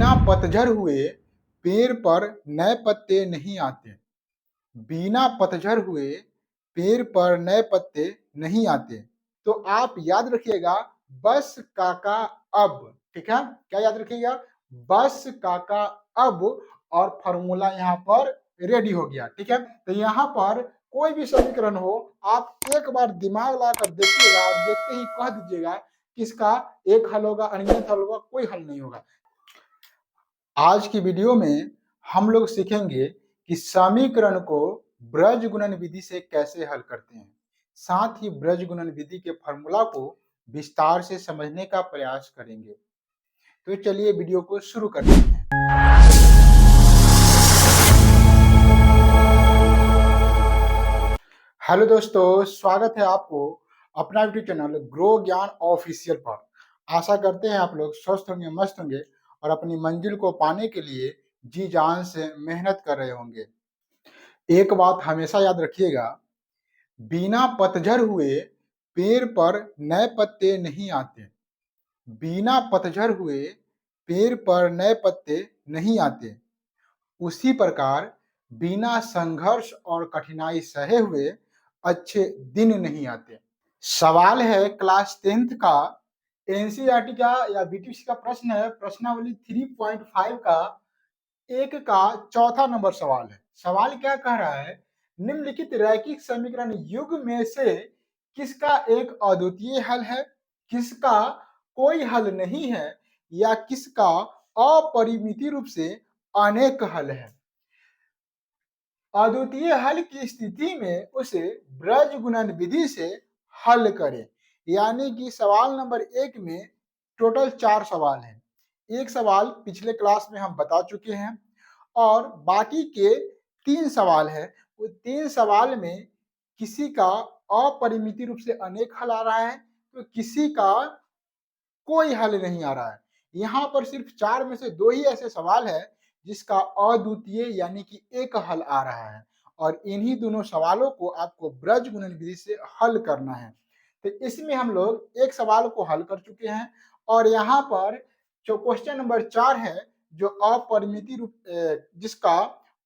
बिना पतझड़ हुए पेड़ पर नए पत्ते नहीं आते। बिना पतझड़ हुए पेड़ पर नए पत्ते नहीं आते। तो आप याद रखिएगा, बस काका अब। ठीक है, क्या याद रखिएगा? बस काका अब। और फॉर्मूला यहाँ पर रेडी हो गया। ठीक है, तो यहाँ पर कोई भी समीकरण हो, आप एक बार दिमाग लाकर देखिएगा और देखते ही कह दीजिएगा किसका एक हल होगा, अनगिनत हल होगा, कोई हल नहीं होगा। आज की वीडियो में हम लोग सीखेंगे कि समीकरण को ब्रज गुणन विधि से कैसे हल करते हैं। साथ ही ब्रज गुणन विधि के फॉर्मूला को विस्तार से समझने का प्रयास करेंगे। तो चलिए वीडियो को शुरू करते हैं। हेलो दोस्तों, स्वागत है आपको अपना यूट्यूब चैनल ग्रो ज्ञान ऑफिशियल पर। आशा करते हैं आप लोग स्वस्थ होंगे, मस्त होंगे और अपनी मंजिल को पाने के लिए जी जान से मेहनत कर रहे होंगे। एक बात हमेशा याद रखिएगा, बिना पतझड़ हुए पेड़ पर नए पत्ते नहीं आते। बिना पतझड़ हुए पेड़ पर नए पत्ते नहीं आते। उसी प्रकार बिना संघर्ष और कठिनाई सहे हुए अच्छे दिन नहीं आते। सवाल है क्लास 10th का, एनसीईआरटी का या बीटीसी का प्रश्न है, प्रश्नावली 3.5 का एक का चौथा नंबर सवाल है। सवाल क्या कह रहा है? निम्नलिखित रैखिक समीकरण युग में से किसका एक अद्वितीय हल है, किसका कोई हल नहीं है, या किसका अपरिमित रूप से अनेक हल है। अद्वितीय हल की स्थिति में उसे ब्रज गुणन विधि से हल करें। यानी कि सवाल नंबर 1 में टोटल 4 सवाल हैं। एक सवाल पिछले क्लास में हम बता चुके हैं और बाकी के 3 सवाल है। वो 3 सवाल में किसी का अपरिमित रूप से अनेक हल आ रहा है, तो किसी का कोई हल नहीं आ रहा है। यहाँ पर सिर्फ 4 में से 2 ही ऐसे सवाल है जिसका अद्वितीय यानी कि एक हल आ रहा है, और इन्हीं दोनों सवालों को आपको ब्रज गुणन विधि से हल करना है। तो इसमें हम लोग एक सवाल को हल कर चुके हैं और यहाँ पर जो क्वेश्चन नंबर 4 है, जो अपरिमित रूप जिसका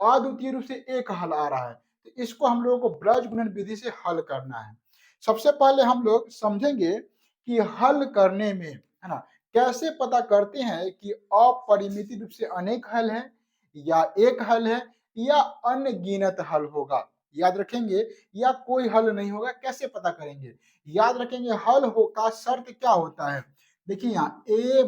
अद्वितीय रूप से एक हल आ रहा है, तो इसको हम लोगों को ब्रज गुणन विधि से हल करना है। सबसे पहले हम लोग समझेंगे कि हल करने में, है ना, कैसे पता करते हैं कि अपरिमित रूप से अनेक हल है या एक हल है या अनगिनत हल होगा। याद रखेंगे, या कोई हल नहीं होगा, कैसे पता करेंगे? याद रखेंगे, हल हो का शर्त क्या होता है? देखिए यहाँ A1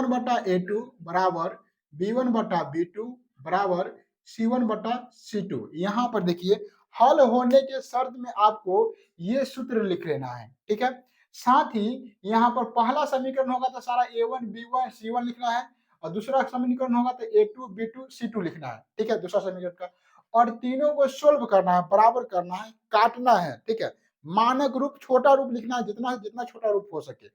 बटा A2 बराबर B1 बटा B2 बराबर C1 बटा C2। यहाँ पर देखिए, हल होने के शर्त में आपको ये सूत्र लिख लेना है। ठीक है, साथ ही यहाँ पर पहला समीकरण होगा तो सारा A1 B1 C1 लिखना है, और दूसरा समीकरण होगा तो A2 B2 C2 लिखना है। ठीक है, दूसरा समीकरण का, और तीनों को सोल्व करना है, बराबर करना है, काटना है। ठीक है, मानक रूप छोटा रूप लिखना है, जितना जितना छोटा रूप हो सके,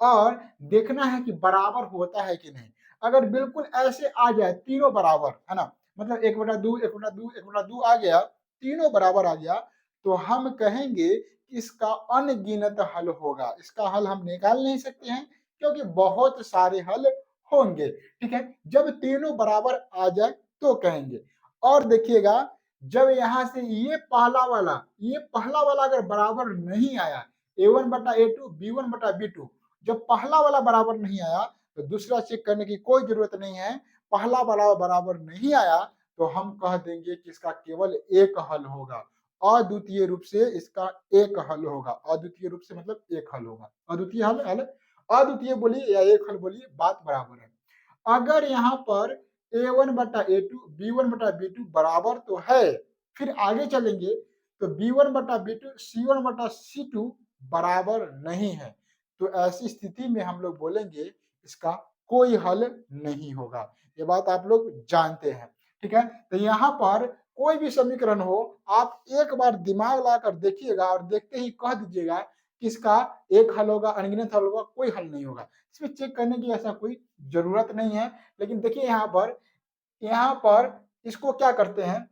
और देखना है कि बराबर होता है कि नहीं। अगर बिल्कुल ऐसे आ जाए तीनों बराबर, है ना, मतलब 1/2 1/2 1/2 आ गया, तीनों बराबर आ गया, तो हम कहेंगे कि इसका अनगिनत हल होगा। इसका हल हम निकाल नहीं सकते हैं क्योंकि बहुत सारे हल होंगे। ठीक है, जब तीनों बराबर आ जाए तो कहेंगे। और देखिएगा, जब यहाँ से ये पहला वाला अगर बराबर नहीं आया, A1 बटा A2 B1 बटा B2, जब पहला वाला बराबर नहीं आया तो दूसरा चेक करने की कोई जरूरत नहीं है। पहला वाला बराबर नहीं आया तो हम कह देंगे कि इसका केवल एक हल होगा। अद्वितीय रूप से इसका एक हल होगा। अद्वितीय रूप से मतलब एक हल होगा। अद्वितीय हल हल अद्वितीय बोलिए या एक हल बोलिए, बात बराबर है। अगर यहाँ पर A1 बटा A2 B1 बटा B2 बराबर तो है, फिर आगे चलेंगे तो B1 बटा B2 C1 बटा C2 बराबर नहीं है, तो ऐसी स्थिति में हम लोग बोलेंगे इसका कोई हल नहीं होगा। ये बात आप लोग जानते हैं। ठीक है, तो यहाँ पर कोई भी समीकरण हो, आप एक बार दिमाग लाकर देखिएगा और देखते ही कह दीजिएगा किसका एक हल होगा, अनगिनत हल होगा, कोई हल नहीं होगा। इसमें चेक करने की ऐसा कोई जरूरत नहीं है। लेकिन देखिए यहाँ पर इसको क्या करते हैं,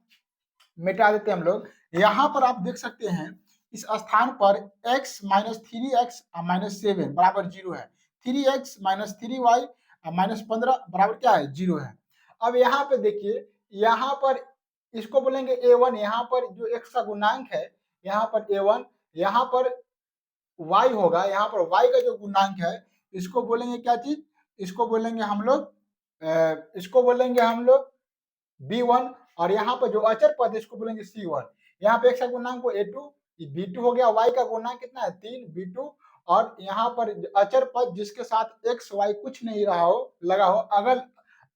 मिटा देते हैं हम लोग। यहाँ पर आप देख सकते हैं, इस स्थान पर x माइनस 3x माइनस 7 बराबर 0 है। 3x माइनस 3y -15 बराबर क्या है, 0 है। अब यहाँ पे देखिए, यहाँ पर इसको बोलेंगे a1, यहाँ पर जो x का गुणांक है, यहाँ पर a1, यहाँ पर y होगा, यहाँ पर y का जो गुणांक है, इसको बोलेंगे क्या चीज, इसको बोलेंगे हम लोग इसको बोलेंगे हम लोग b1, और यहाँ पर जो अचर पद है इसको बोलेंगे c1। यहाँ पे x का गुणांक को a2, b2 हो गया, y का गुणांक कितना है 3 b2, और यहाँ पर अचर पद जिसके साथ x y कुछ नहीं रहा हो, लगा हो, अगर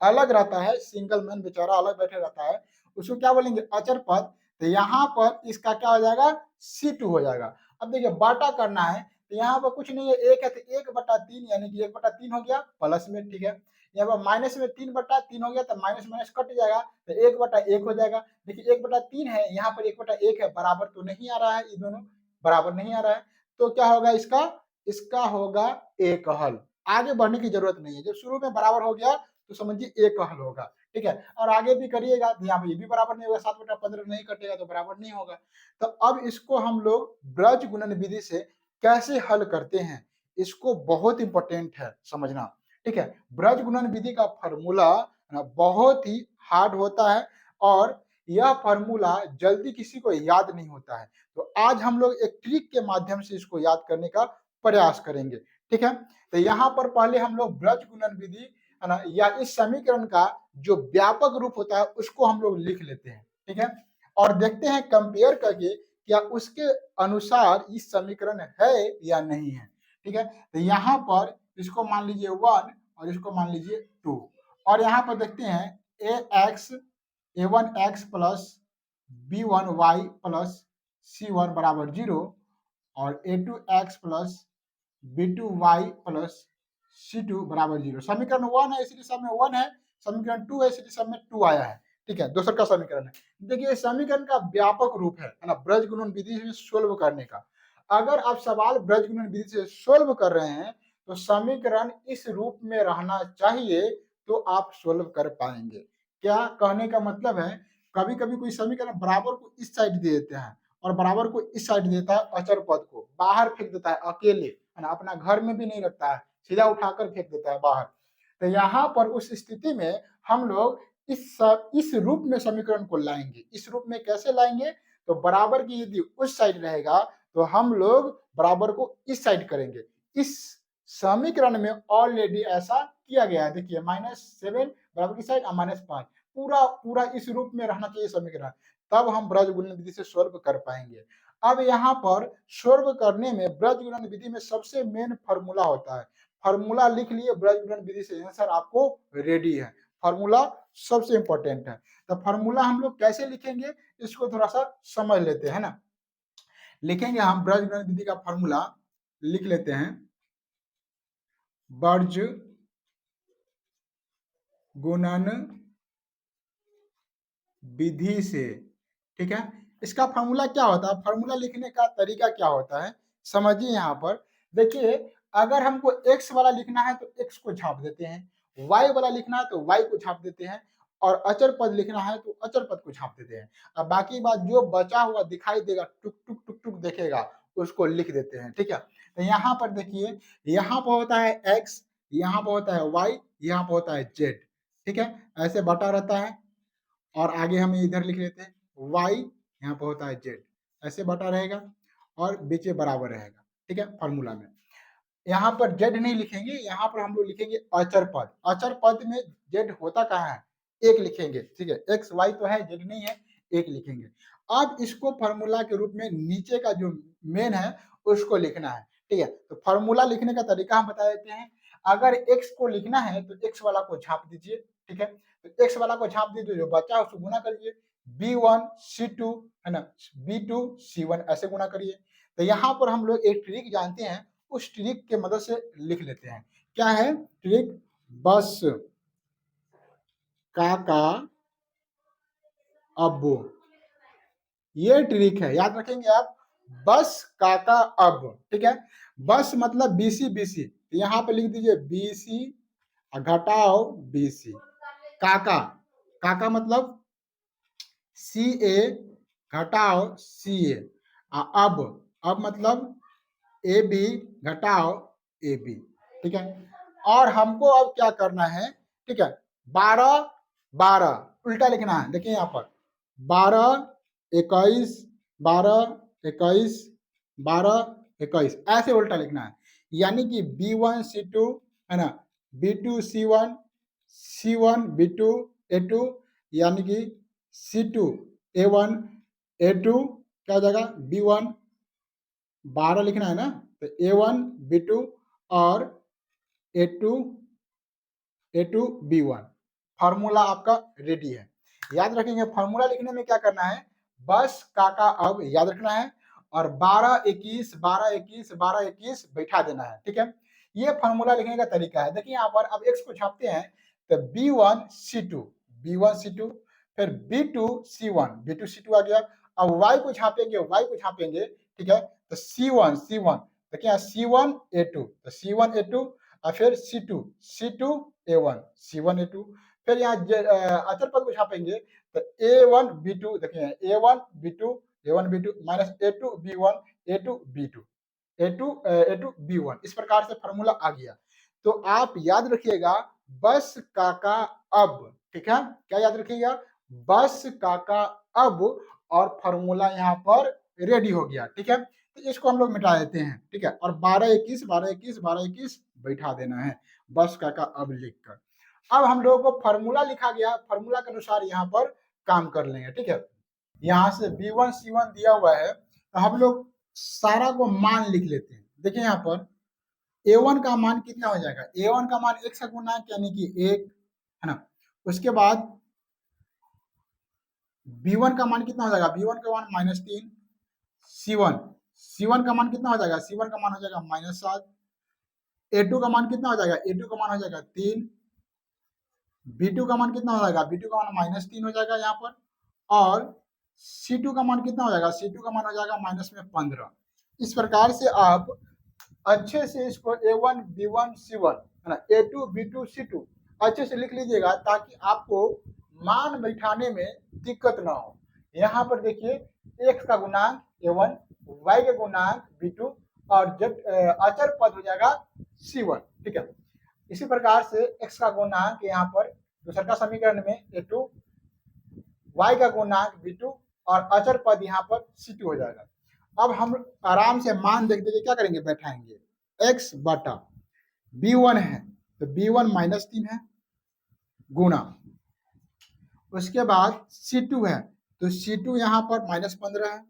अलग रहता है, सिंगल मैन बेचारा अलग बैठे रहता है, उसको क्या बोलेंगे, अचर पद। तो यहाँ पर इसका क्या हो जाएगा, c2 हो जाएगा। अब देखिए बाटा करना है, तो यहाँ पर कुछ नहीं है, एक है तो 1/3, यानी कि 1/3 हो गया प्लस में, ठीक है। यहाँ पर माइनस में 3/3 हो गया, तो माइनस माइनस कट जाएगा, तो 1/1 हो जाएगा। देखिए 1/3 है, यहाँ पर 1/1 है, बराबर तो नहीं आ रहा है, ये दोनों बराबर नहीं आ रहा है, तो क्या होगा इसका, इसका होगा एक हल। आगे बढ़ने की जरूरत नहीं है, जब शुरू में बराबर हो गया तो समझिए एक हल होगा, ठीक है। और आगे भी करिएगा, यहाँ पे ये भी बराबर नहीं होगा, 7/15 नहीं कटेगा तो बराबर नहीं होगा। तो अब इसको हम लोग ब्रज गुणन विधि से कैसे हल करते हैं, इसको बहुत इंपॉर्टेंट है समझना, ठीक है। ब्रज गुणन विधि का फॉर्मूला बहुत ही हार्ड होता है, और यह फॉर्मूला जल्दी किसी को याद नहीं होता है। तो आज हम लोग एक ट्रिक के माध्यम से इसको याद करने का प्रयास करेंगे, ठीक है। तो यहाँ पर पहले हम लोग ब्रज गुणन विधि है ना, या इस समीकरण का जो व्यापक रूप होता है उसको हम लोग लिख लेते हैं, ठीक है। और देखते हैं कंपेयर करके क्या उसके अनुसार इस समीकरण है या नहीं है, ठीक है। तो यहाँ पर इसको मान लीजिए 1 और इसको मान लीजिए 2, और यहाँ पर देखते हैं a1x plus b1y plus c1 बराबर 0, और a2x plus b2y plus c2 बराबर 0। समीकरण 1 है इसलिए सब में 1 है, समीकरण 2 है इसलिए सब में 2 आया है, ठीक है, दूसरा का समीकरण है। देखिए समीकरण का व्यापक रूप है ना, ब्रज गुणन विधि से सोल्व करने का। अगर आप सवाल ब्रज गुणन विधि से सोल्व कर रहे हैं तो समीकरण इस रूप में रहना चाहिए, तो आप सोल्व कर पाएंगे। क्या कहने का मतलब है, कभी कभी कोई समीकरण बराबर को इस साइड दे देते हैं और बराबर को इस साइड देता है, अचर पद को बाहर फेंक देता है अकेले, है ना, अपना घर में भी नहीं रखता है, सीधा उठाकर फेंक देता है बाहर। तो यहाँ पर उस स्थिति में हम लोग इस रूप में समीकरण को लाएंगे। इस रूप में कैसे लाएंगे, तो बराबर की यदि उस साइड रहेगा तो हम लोग बराबर को इस साइड करेंगे। इस समीकरण में ऑलरेडी ऐसा किया गया है, देखिए -7 बराबर की साइड और -5, पूरा पूरा इस रूप में रहना चाहिए समीकरण, तब हम ब्रज गुणन विधि से सोल्व कर पाएंगे। अब यहाँ पर सोल्व करने में ब्रज गुणन विधि में सबसे मेन फॉर्मूला होता है, फॉर्मूला लिख लिए, ब्रज गुणन विधि से आंसर आपको रेडी है। फॉर्मूला सबसे इंपॉर्टेंट है, तो फॉर्मूला हम लोग कैसे लिखेंगे इसको थोड़ा सा समझ लेते हैं ना। लिखेंगे हम ब्रज गुणन विधि का फॉर्मूला, लिख लेते हैं ब्रज गुणन विधि से, ठीक है। इसका फॉर्मूला क्या होता है, फॉर्मूला लिखने का तरीका क्या होता है समझिए। यहाँ पर देखिए, अगर हमको x वाला लिखना है तो x को छाप देते हैं, y वाला लिखना है तो y को छाप देते हैं, और अचर पद लिखना है तो अचर पद को छाप देते हैं। अब बाकी बात जो बचा हुआ दिखाई देगा, टुक टुक टुक टुक देखेगा, उसको लिख देते हैं, ठीक है। तो यहाँ पर देखिए, यहाँ पर होता है x, यहाँ पर होता है y, यहाँ पर होता है z, ठीक है, ऐसे बटा रहता है। और आगे हम इधर लिख लेते हैं y, यहाँ पर होता है z, ऐसे बटा रहेगा और बीच में बराबर रहेगा, ठीक है। फॉर्मूला में यहाँ पर z नहीं लिखेंगे, यहाँ पर हम लोग लिखेंगे अचर पद। अचर पद में z होता कहाँ है, एक लिखेंगे, ठीक है, x y तो है, z नहीं है, एक लिखेंगे। अब इसको फॉर्मूला के रूप में नीचे का जो मेन है उसको लिखना है, ठीक है। तो फॉर्मूला लिखने का तरीका हम बता देते हैं। अगर x को लिखना है तो x वाला को छाप दीजिए, ठीक है। तो x वाला को छाप दीजिए, जो बचा है उसको गुना करिए, b1 c2 है ना, b2 c1 ऐसे गुना करिए। तो यहाँ पर हम लोग एक ट्रिक जानते हैं, उस ट्रिक के मदद से लिख लेते हैं। क्या है ट्रिक, बस काका अब्बू, ये ट्रिक है, याद रखेंगे आप, बस काका अब, ठीक है। बस मतलब बीसी बीसी, यहाँ पे लिख दीजिए बीसी घटाओ बीसी। काका, काका मतलब सी ए घटाओ सी ए। अब मतलब ए बी घटाओ ए बी, ठीक है। और हमको अब क्या करना है, ठीक है, 12 12 उल्टा लिखना है। देखिए यहाँ पर 12 21 12 21 12 21 ऐसे उल्टा लिखना है। यानी कि B1 C2 है ना, B2 C1 C1 B2 A2, यानी कि C2 A1 A2 क्या हो जाएगा, B1 12 लिखना है ना, तो A1 B2 और A2 B1। फार्मूला आपका रेडी है। याद रखेंगे फार्मूला लिखने में क्या करना है, बस काका अब याद रखना है और 12 21 12 21 12 21 बैठा देना है। ठीक है, ये फार्मूला लिखने का तरीका है। देखिए यहाँ पर अब x को छापते हैं तो B1 C2 फिर B2 C1 आ गया। अब y को छापेंगे, ठीक है, तो C1 देखिए यहाँ C1 A2 और फिर C2 A1 फिर यहाँ अचर पद को छापेंगे तो A1 B2 देखिए A1 B2 minus A2 B1 इस प्रकार से फॉर्मूला आ गया। तो आप याद रखिएगा बस काका अब, ठीक है, क्या याद रखिएगा, बस काका अब, और फॉर्मूला यहाँ पर रेडी हो गया। ठीक है, तो इसको हम लोग मिटा देते हैं। ठीक है, और 12 21 बैठा देना है बस काका अब लिखकर। अब हम लोगों को फॉर्मूला लिखा गया, फॉर्मूला के अनुसार यहाँ पर काम कर लेंगे। ठीक है, यहाँ से B1 C1 दिया हुआ है तो हम लोग सारा को मान लिख लेते हैं। देखिए यहाँ पर A1 का मान कितना हो जाएगा, A1 का मान 1 से गुना यानी कि 1 है ना। उसके बाद B1 का मान कितना हो जाएगा, B1 का मान -3। C1 का मान कितना हो जाएगा, C1 का मान हो जाएगा -7। A2 का मान कितना हो जाएगा, A2 का मान हो जाएगा 3। B2 का मान कितना हो जाएगा, B2 का मान -3 हो जाएगा यहाँ पर। और C2 का मान कितना हो जाएगा, C2 का मान हो जाएगा -15। इस प्रकार से आप अच्छे से इसको A1 B1 C1 है ना, A2 B2 C2 अच्छे से लिख लीजिएगा ताकि आपको मान बैठाने में दिक्कत ना हो। यहाँ पर देखिए x का गुणांक A1, y का गुणांक B2 और अचर पद हो जाएगा C1। ठीक है, इसी प्रकार से x का गुणांक यहाँ पर दूसरा का समीकरण में A2, y का गुणांक B2 और अचर पद यहाँ पर C2 हो जाएगा। अब हम आराम से मान देख देंगे क्या करेंगे, बैठाएंगे x बटा B1 है तो B1 -3 है गुना, उसके बाद C2 है तो C2 यहाँ पर -15 है,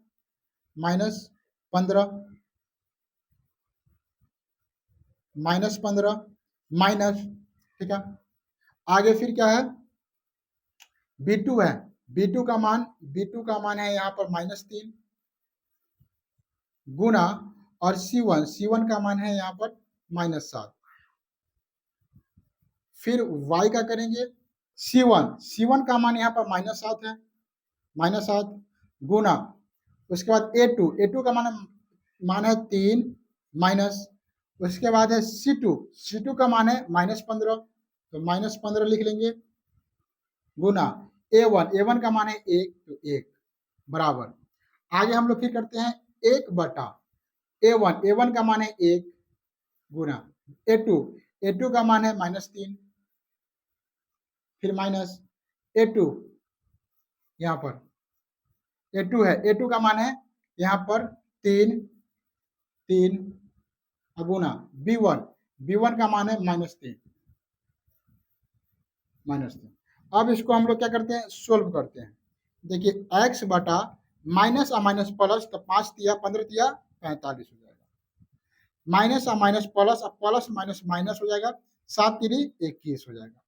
-15 माइनस, ठीक है, आगे फिर क्या है, B2 है, B2 का मान है यहाँ पर -3 गुना, और C1 का मान है यहाँ पर -7। फिर y का करेंगे C1 का मान यहाँ पर -7 है, -7 गुना, उसके बाद A2 का मान है 3 माइनस, उसके बाद है C2 का मान है -15 तो -15 लिख लेंगे गुना A1 का मान है 1 तो 1 बराबर। आगे हम लोग फिर करते हैं 1 बटा A1 का मान है 1 गुना A2 का मान है -3 फिर माइनस A2 यहाँ पर A2 है, A2 का मान है यहाँ पर 3 गुना B1 का मान है -3 अब इसको हम लोग क्या करते हैं, सोल्व करते हैं। देखिए x बटा माइनस और माइनस प्लस तो 5 तिया 15 तिया 45 हो जाएगा, माइनस और माइनस प्लस और प्लस माइनस माइनस हो जाएगा, 7 तिरी 21 हो जाएगा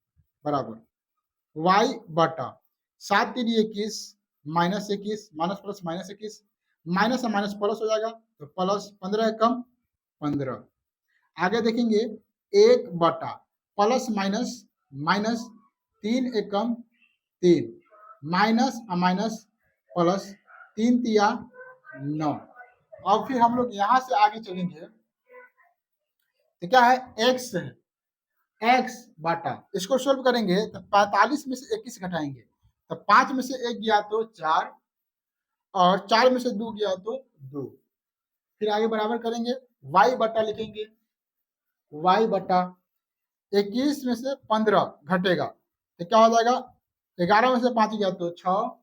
बराबर y बटा 7 तिरी 21 -21 माइनस प्लस -21 माइनस और माइनस प्लस हो जाएगा तो प्लस 15 कम 15। आगे देखेंगे 1 बटा प्लस माइनस 3 एकम 3 माइनस और माइनस प्लस 3 तिया 9। अब फिर हम लोग यहाँ से आगे चलेंगे तो क्या है x है, x बटा इसको सोल्व करेंगे तो 45 में से 21 घटाएंगे तो 5 में से 1 गया तो 4 और 4 में से 2 गया तो 2। फिर आगे बराबर करेंगे y बटा लिखेंगे y बटा 21 में से 15 घटेगा तो क्या हो जाएगा, 11 में से 5 गया तो 6,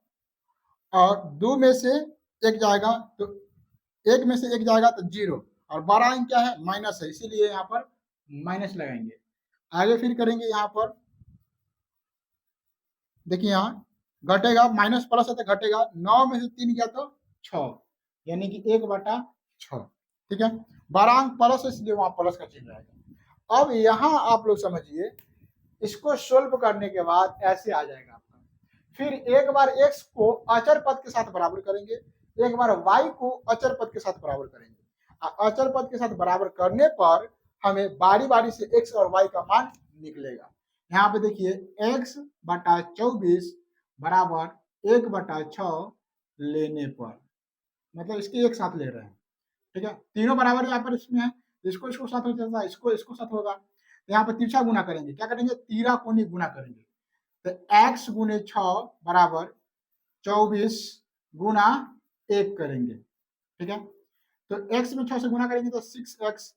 और 2 में से 1 जाएगा तो 1 में से 1 जाएगा तो 0, और 12 अंक क्या है, माइनस है, इसीलिए यहाँ पर माइनस लगाएंगे। आगे फिर करेंगे यहाँ पर, देखिए यहाँ घटेगा, माइनस प्लस है तो घटेगा, 9 में से 3 गया तो 6, यानी कि 1/6, ठीक है। 12 अंक प्लस है इसलिए वहां प्लस का चिन्ह आएगा। अब यहाँ आप लोग समझिए, इसको सोल्व करने के बाद ऐसे आ जाएगा आपका। फिर एक बार x को अचर पद के साथ बराबर करेंगे, एक बार y को अचर पद के साथ बराबर करेंगे। अचर पद के साथ बराबर करने पर हमें बारी बारी से x और y का मान निकलेगा। यहाँ पे देखिए x/24 बराबर 1/6 लेने पर, मतलब इसके एक साथ ले रहे हैं, ठीक है। तीनों बराबर यहाँ पर इसमें है, इसको इसको साथ हो जाता है, इसको इसको साथ होगा, तो यहाँ पर तिरछा गुना करेंगे, क्या करेंगे, तीरा कोनी गुना करेंगे, तो x गुने 6 बराबर 24 गुना 1 करेंगे, ठीक है। तो x में 6 से गुना करेंगे तो 6x,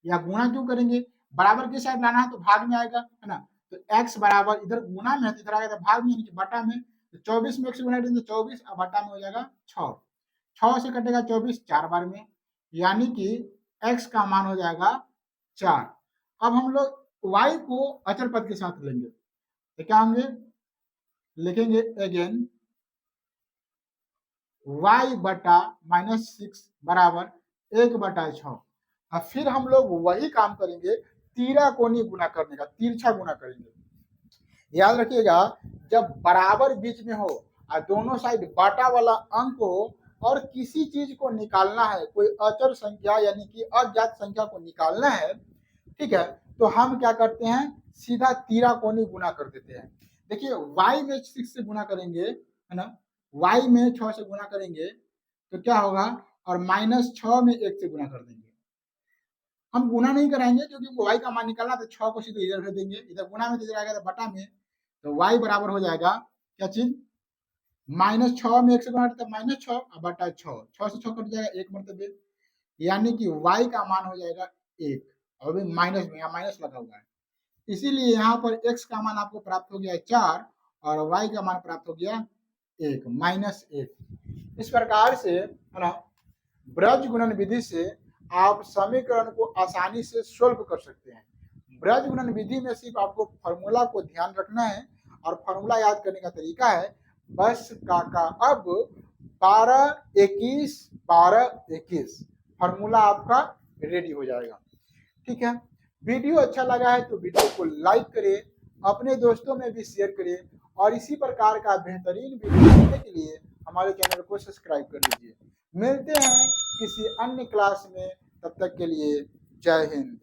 या गुना क्यों करेंगे, बराबर की साइड लाना है तो भाग में आएगा, है ना। तो x बराबर इधर गुना में है तो इधर आएगा तो भाग में, यानी कि बटा में, तो 24 में x गुना करेंगे तो 24, और बटा में हो जाएगा 6, 6 से कटेगा 24 4 बार में, यानी कि x का मान हो जाएगा 4। अब हम लोग y को अचर पद के साथ लेंगे तो क्या होंगे, लिखेंगे अगेन y/-6 बराबर 1/6। और फिर हम लोग वही काम करेंगे, तीरा कोनी गुना करने का, तिरछा गुना करेंगे। याद रखिएगा, जब बराबर बीच में हो और दोनों साइड बाटा वाला अंक हो और किसी चीज को निकालना है, कोई अचर संख्या यानी कि अज्ञात संख्या को निकालना है, ठीक है, तो हम क्या करते हैं, सीधा तीरा कोनी गुना कर देते हैं। देखिए y में 6 से गुना करेंगे, है ना, y में 6 से गुना करेंगे तो क्या होगा, और -6 में 1 से गुना कर देंगे। हम गुना नहीं कराएंगे क्योंकि y का मान निकालना, तो 6 को सीधे इधर रख देंगे, इधर गुना में तो इधर आएगा तो बटा में, तो y बराबर हो जाएगा क्या चीज, -6 में 1 से गुना करते -6 और बटा 6, 6 से 6 कट जाएगा 1 मरतबे, यानी कि y का मान हो जाएगा 1, और भी माइनस में, यहाँ माइनस लगा हुआ है, इसीलिए यहाँ पर x का मान आपको प्राप्त हो गया 4 और y का मान प्राप्त हो गया 1, -1। इस प्रकार से, है ना, ब्रज गुणन विधि से आप समीकरण को आसानी से सोल्व कर सकते हैं। ब्रज गुणन विधि में सिर्फ आपको फॉर्मूला को ध्यान रखना है, और फॉर्मूला याद करने का तरीका है, बस काका अब 12 21 12 21 फॉर्मूला आपका रेडी हो जाएगा, ठीक है। वीडियो अच्छा लगा है तो वीडियो को लाइक करिए, अपने दोस्तों में भी शेयर करिए, और इसी प्रकार का बेहतरीन वीडियो देखने के लिए हमारे चैनल को सब्सक्राइब कर लीजिए। मिलते हैं किसी अन्य क्लास में, तब तक के लिए जय हिंद।